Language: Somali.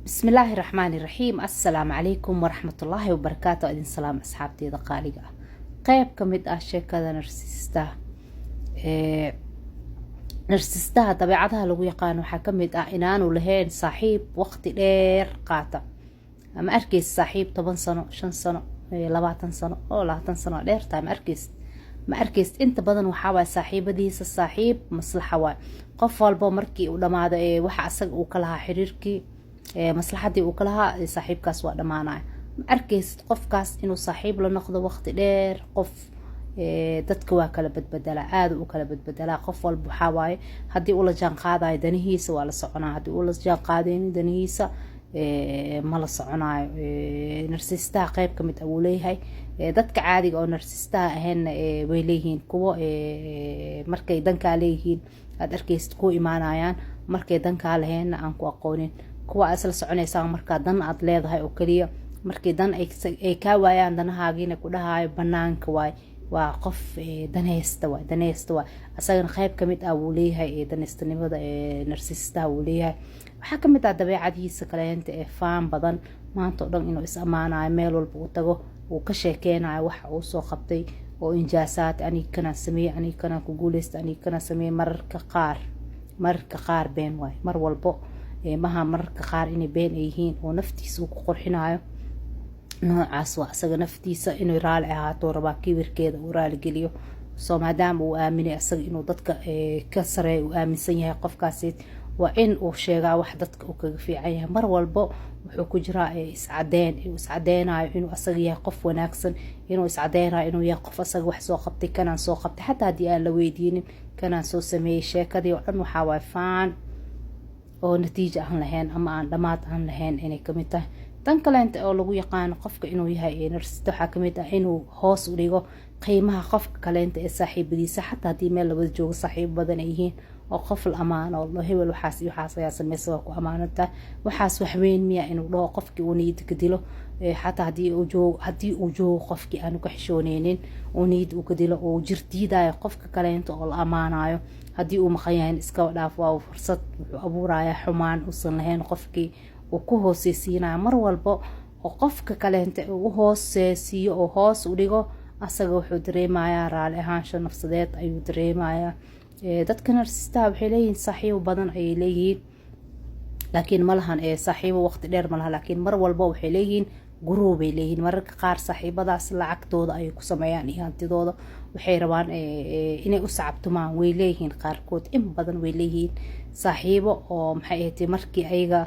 بسم الله الرحمن الرحيم. السلام عليكم ورحمة الله وبركاته. إذن سلام أصحابتي دقالقة قيب كميد شيكada narsistaha narsistaha dabeecadaha lagu yaqaan waxaa kamid ah inaanu lahayn saaxiib waqti dheer qaata ama arkays saaxiib 10 sano 5 sano 20 sano oo 20 sano dheer taa ma arkays inta badan waxaa waay saaxiibadiisa saaxiib maslaxa waay qof walba markii uu dhamaado waxa asaga uu ka lahaa xiriirkii maslaxadii uu ka lahaa saaxiibkaas waa dhamaanaya ma arkaysid qofkaas inuu saaxiib la noqdo waqti dheer qof dadka waa kala badbadalaa aad u kala badbadalaa qof walba waxa waaye hadii uu la jaan qaadayo danihiisa waa la soconaa hadii uu la jaan qaadeen danihiisa ma la soconayo narsistaha qayb kamid ah uu leeyahay dadka caadiga oo narsistaha ahayn way leeyihiin kuwa markay danka leeyihiin aad arkaysid ku imaanayaan markay danka lahayn aan ku aqoonin kuwa asal soconaysa marka dan aad leedahay oo kaliya markii dan ay ka waayaan danahaagiina ku dhahayo banaanka waay waa qof danaysta waay asagana qayb kamid ah uu leeyahay danaystanimada narsistaha uu leeyahay waxa kamid ah dabeecadiisa kaleenta faan badan maanta dhan inuu is amaanayo meel walba uu tago uu ka sheekeenayo waxa uu soo qabtay oo injaasaad ani kana sameeyay ani kana ku guuleystay ani kana sameeyay mararka qaar been waay mar walba maha mararka qaar inay been ay yihiin oo naftiisa uu ku qorxinayo noocaas waa asaga naftiisa inuu raali ahaato rabaa kibirkeeda uu raali geliyo soo maadaama uu aaminay asaga inuu dadka ka sareeyo uu aaminsan yahay qofkaasi waa in uu sheegaa wax dadka uu kaga fiican yahay mar walba wuxuu ku jiraa iscadeynayo inuu asaga yahay qof wanaagsan inuu iscadeynayo inuu yahay qof asaga wax soo qabtay kanaan soo qabtay xataa haddii aan la weydiinin kanaan soo sameeyey sheekadii oo dhan waxaa waay faan oo natiijo aan lahayn ama aan dhamaad aan lahayn inay kamid tahay tan kaleenta oo lagu yaqaan qofka inuu yahay narsista waxaa kamid ah inuu hoos u dhigo qiimaha qofka kaleenta ee saaxiibadiisa xataa haddii meel labada joogo saaxiib badan ay yihiin oo qof la amaano oo hebel waxaas ayaa sameysay waa ku amaananta waxaas wax weyn miya inuu dhaho qofkii uu niyad ka dilo xataa haddii uu joogo qofkii aanu ka xishooneynin uu niyad uu ka dilo oo jirdiidayo qofka kaleenta oo la amaanayo haddii uu maqan yahay iska dhaaf waa fursad wuxuu abuurayaa xumaan uusan lahayn qofkii uu ku hooseysiinayo mar walba oo qofka kaleenta uu hooseysiiyo oo hoos u dhigo asaga wuxuu dareemayaa raali ahaansho nafsadeed ayuu dareemayaa dadka narsistaha waxay leeyihiin saaxiibo badan ayay leeyihiin laakiin ma lahan saaxiibo waqti dheer ma laha laakiin mar walba waxay leeyihiin guruu bay leeyihiin mararka qaar saaxiibadaas lacagtooda ayay ku sameeyaan iyo hantidooda waxay rabaan inay u sacabtumaan way leeyihiin qaarkood in badan way leeyihiin saaxiibo oo maxay ahayd markii ayaga